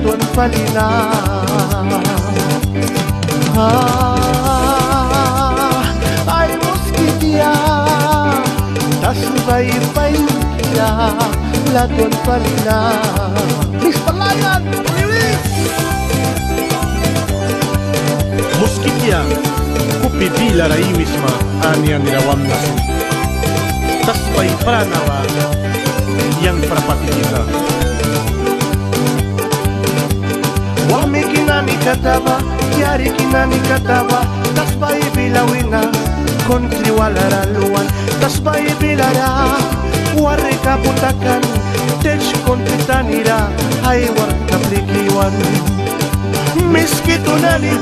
laton palina. Ay moskitia tas bay-bay ya laton palina. Miss Palayan, Moskitia, kupibila raiwisma anian nirawam nasu. Tas pay pranawa yang prapatita. wame kinani kataba, yari kinani kataba, tas bay bilawina, kontri walaraluan, tas bay bilara, warre kaputakan, tech kontri tanira, ay war kaplikiwan, miski tunaliba.